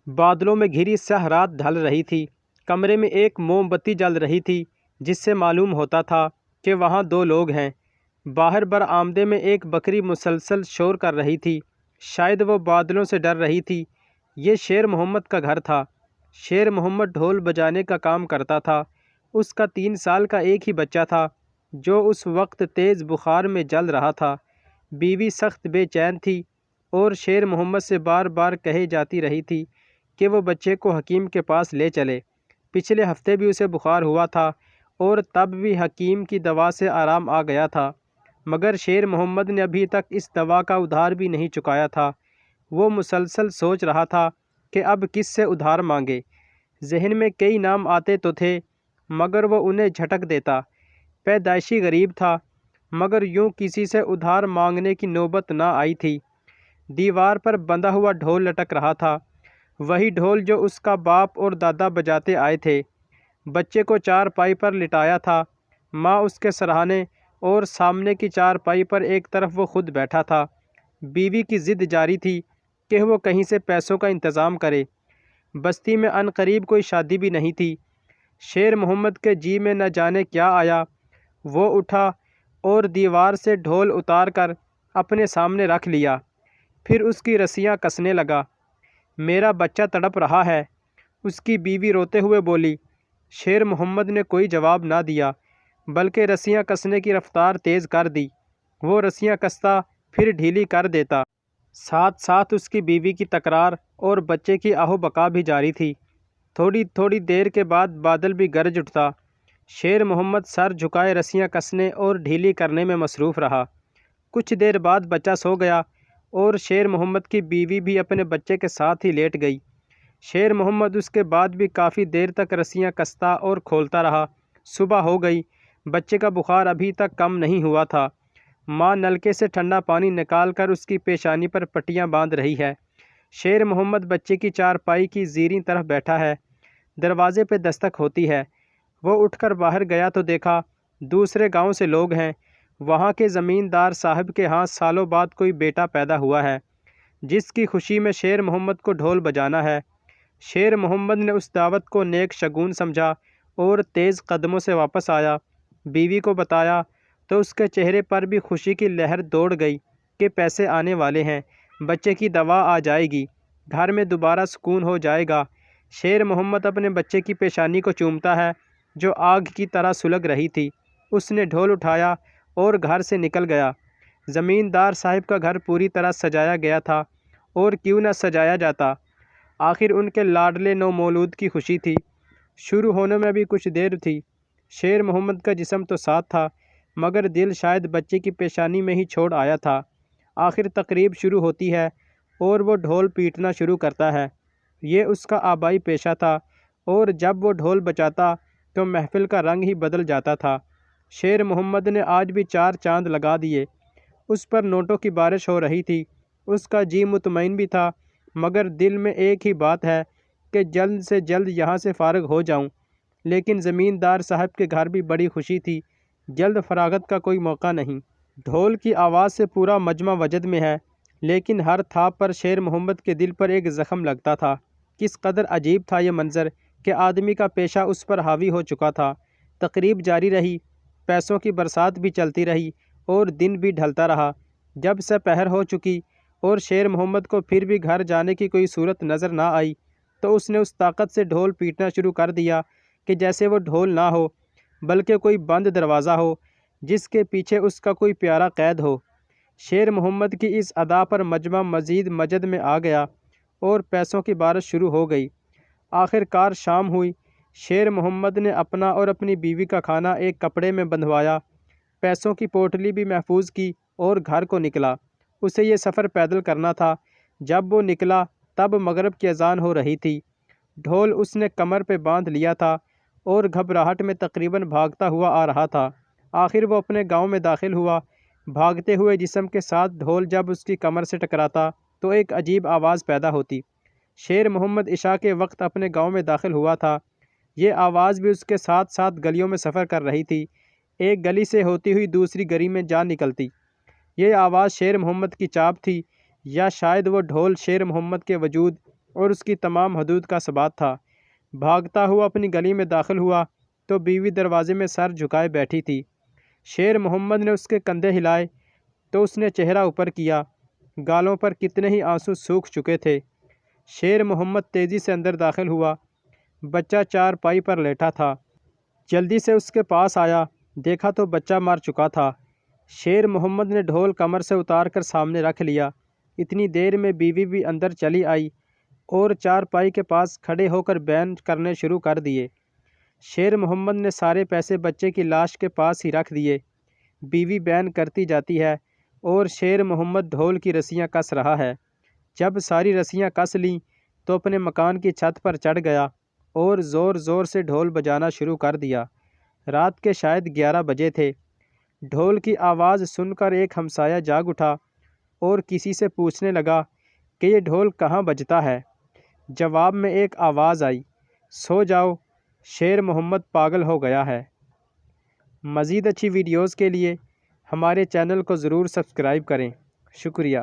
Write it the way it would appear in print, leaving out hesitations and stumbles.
بادلوں میں گھری سیاہ رات ڈھل رہی تھی۔ کمرے میں ایک موم بتی جل رہی تھی جس سے معلوم ہوتا تھا کہ وہاں دو لوگ ہیں۔ باہر برآمدے میں ایک بکری مسلسل شور کر رہی تھی، شاید وہ بادلوں سے ڈر رہی تھی۔ یہ شیر محمد کا گھر تھا۔ شیر محمد ڈھول بجانے کا کام کرتا تھا۔ اس کا 3 سال کا ایک ہی بچہ تھا جو اس وقت تیز بخار میں جل رہا تھا۔ بیوی سخت بے چین تھی اور شیر محمد سے بار بار کہے جاتی رہی تھی کہ وہ بچے کو حکیم کے پاس لے چلے۔ پچھلے ہفتے بھی اسے بخار ہوا تھا اور تب بھی حکیم کی دوا سے آرام آ گیا تھا، مگر شیر محمد نے ابھی تک اس دوا کا ادھار بھی نہیں چکایا تھا۔ وہ مسلسل سوچ رہا تھا کہ اب کس سے ادھار مانگے۔ ذہن میں کئی نام آتے تو تھے مگر وہ انہیں جھٹک دیتا۔ پیدائشی غریب تھا مگر یوں کسی سے ادھار مانگنے کی نوبت نہ آئی تھی۔ دیوار پر بندھا ہوا ڈھول لٹک رہا تھا، وہی ڈھول جو اس کا باپ اور دادا بجاتے آئے تھے۔ بچے کو چارپائی پر لٹایا تھا، ماں اس کے سرہانے اور سامنے کی چارپائی پر ایک طرف وہ خود بیٹھا تھا۔ بیوی کی ضد جاری تھی کہ وہ کہیں سے پیسوں کا انتظام کرے۔ بستی میں عنقریب کوئی شادی بھی نہیں تھی۔ شیر محمد کے جی میں نہ جانے کیا آیا، وہ اٹھا اور دیوار سے ڈھول اتار کر اپنے سامنے رکھ لیا، پھر اس کی رسیاں کسنے لگا۔ میرا بچہ تڑپ رہا ہے، اس کی بیوی روتے ہوئے بولی۔ شیر محمد نے کوئی جواب نہ دیا بلکہ رسیاں کسنے کی رفتار تیز کر دی۔ وہ رسیاں کستا پھر ڈھیلی کر دیتا، ساتھ ساتھ اس کی بیوی کی تکرار اور بچے کی آہ و بکا بھی جاری تھی۔ تھوڑی دیر کے بعد بادل بھی گرج اٹھتا۔ شیر محمد سر جھکائے رسیاں کسنے اور ڈھیلی کرنے میں مصروف رہا۔ کچھ دیر بعد بچہ سو گیا اور شیر محمد کی بیوی بھی اپنے بچے کے ساتھ ہی لیٹ گئی۔ شیر محمد اس کے بعد بھی کافی دیر تک رسیاں کستا اور کھولتا رہا۔ صبح ہو گئی، بچے کا بخار ابھی تک کم نہیں ہوا تھا۔ ماں نلکے سے ٹھنڈا پانی نکال کر اس کی پیشانی پر پٹیاں باندھ رہی ہے۔ شیر محمد بچے کی چارپائی کی زیریں طرف بیٹھا ہے۔ دروازے پہ دستک ہوتی ہے۔ وہ اٹھ کر باہر گیا تو دیکھا دوسرے گاؤں سے لوگ ہیں۔ وہاں کے زمیندار صاحب کے ہاں سالوں بعد کوئی بیٹا پیدا ہوا ہے جس کی خوشی میں شیر محمد کو ڈھول بجانا ہے۔ شیر محمد نے اس دعوت کو نیک شگون سمجھا اور تیز قدموں سے واپس آیا۔ بیوی کو بتایا تو اس کے چہرے پر بھی خوشی کی لہر دوڑ گئی کہ پیسے آنے والے ہیں، بچے کی دوا آ جائے گی، گھر میں دوبارہ سکون ہو جائے گا۔ شیر محمد اپنے بچے کی پیشانی کو چومتا ہے جو آگ کی طرح سلگ رہی تھی۔ اس نے ڈھول اٹھایا اور گھر سے نکل گیا۔ زمیندار صاحب کا گھر پوری طرح سجایا گیا تھا، اور کیوں نہ سجایا جاتا، آخر ان کے لاڈلے نومولود کی خوشی تھی۔ شروع ہونے میں بھی کچھ دیر تھی۔ شیر محمد کا جسم تو ساتھ تھا مگر دل شاید بچے کی پیشانی میں ہی چھوڑ آیا تھا۔ آخر تقریب شروع ہوتی ہے اور وہ ڈھول پیٹنا شروع کرتا ہے۔ یہ اس کا آبائی پیشہ تھا اور جب وہ ڈھول بجاتا تو محفل کا رنگ ہی بدل جاتا تھا۔ شیر محمد نے آج بھی 4 چاند لگا دیے۔ اس پر نوٹوں کی بارش ہو رہی تھی۔ اس کا جی مطمئن بھی تھا مگر دل میں ایک ہی بات ہے کہ جلد سے جلد یہاں سے فارغ ہو جاؤں۔ لیکن زمیندار صاحب کے گھر بھی بڑی خوشی تھی، جلد فراغت کا کوئی موقع نہیں۔ ڈھول کی آواز سے پورا مجمع وجد میں ہے، لیکن ہر تھاپ پر شیر محمد کے دل پر ایک زخم لگتا تھا۔ کس قدر عجیب تھا یہ منظر کہ آدمی کا پیشہ اس پر حاوی ہو چکا تھا۔ تقریب جاری رہی، پیسوں کی برسات بھی چلتی رہی اور دن بھی ڈھلتا رہا۔ جب سپہر ہو چکی اور شیر محمد کو پھر بھی گھر جانے کی کوئی صورت نظر نہ آئی تو اس نے اس طاقت سے ڈھول پیٹنا شروع کر دیا کہ جیسے وہ ڈھول نہ ہو بلکہ کوئی بند دروازہ ہو جس کے پیچھے اس کا کوئی پیارا قید ہو۔ شیر محمد کی اس ادا پر مجمع مزید مجد میں آ گیا اور پیسوں کی بارش شروع ہو گئی۔ آخر کار شام ہوئی۔ شیر محمد نے اپنا اور اپنی بیوی کا کھانا ایک کپڑے میں بندھوایا، پیسوں کی پوٹلی بھی محفوظ کی اور گھر کو نکلا۔ اسے یہ سفر پیدل کرنا تھا۔ جب وہ نکلا تب مغرب کی اذان ہو رہی تھی۔ ڈھول اس نے کمر پہ باندھ لیا تھا اور گھبراہٹ میں تقریباً بھاگتا ہوا آ رہا تھا۔ آخر وہ اپنے گاؤں میں داخل ہوا۔ بھاگتے ہوئے جسم کے ساتھ ڈھول جب اس کی کمر سے ٹکراتا تو ایک عجیب آواز پیدا ہوتی۔ شیر محمد عشاء کے وقت اپنے گاؤں میں داخل ہوا تھا۔ یہ آواز بھی اس کے ساتھ ساتھ گلیوں میں سفر کر رہی تھی، ایک گلی سے ہوتی ہوئی دوسری گلی میں جا نکلتی۔ یہ آواز شیر محمد کی چاپ تھی یا شاید وہ ڈھول شیر محمد کے وجود اور اس کی تمام حدود کا ثبات تھا۔ بھاگتا ہوا اپنی گلی میں داخل ہوا تو بیوی دروازے میں سر جھکائے بیٹھی تھی۔ شیر محمد نے اس کے کندھے ہلائے تو اس نے چہرہ اوپر کیا، گالوں پر کتنے ہی آنسو سوکھ چکے تھے۔ شیر محمد تیزی سے اندر داخل ہوا۔ بچہ چارپائی پر لیٹا تھا۔ جلدی سے اس کے پاس آیا، دیکھا تو بچہ مر چکا تھا۔ شیر محمد نے ڈھول کمر سے اتار کر سامنے رکھ لیا۔ اتنی دیر میں بیوی بھی اندر چلی آئی اور چارپائی کے پاس کھڑے ہو کر بیان کرنے شروع کر دیے۔ شیر محمد نے سارے پیسے بچے کی لاش کے پاس ہی رکھ دیے۔ بیوی بیان کرتی جاتی ہے اور شیر محمد ڈھول کی رسیاں کس رہا ہے۔ جب ساری رسیاں کس لیں تو اپنے مکان کی چھت پر چڑھ گیا اور زور زور سے ڈھول بجانا شروع کر دیا۔ رات کے شاید 11 بجے تھے۔ ڈھول کی آواز سن کر ایک ہمسایہ جاگ اٹھا اور کسی سے پوچھنے لگا کہ یہ ڈھول کہاں بجتا ہے۔ جواب میں ایک آواز آئی، سو جاؤ، شیر محمد پاگل ہو گیا ہے۔ مزید اچھی ویڈیوز کے لیے ہمارے چینل کو ضرور سبسکرائب کریں۔ شکریہ۔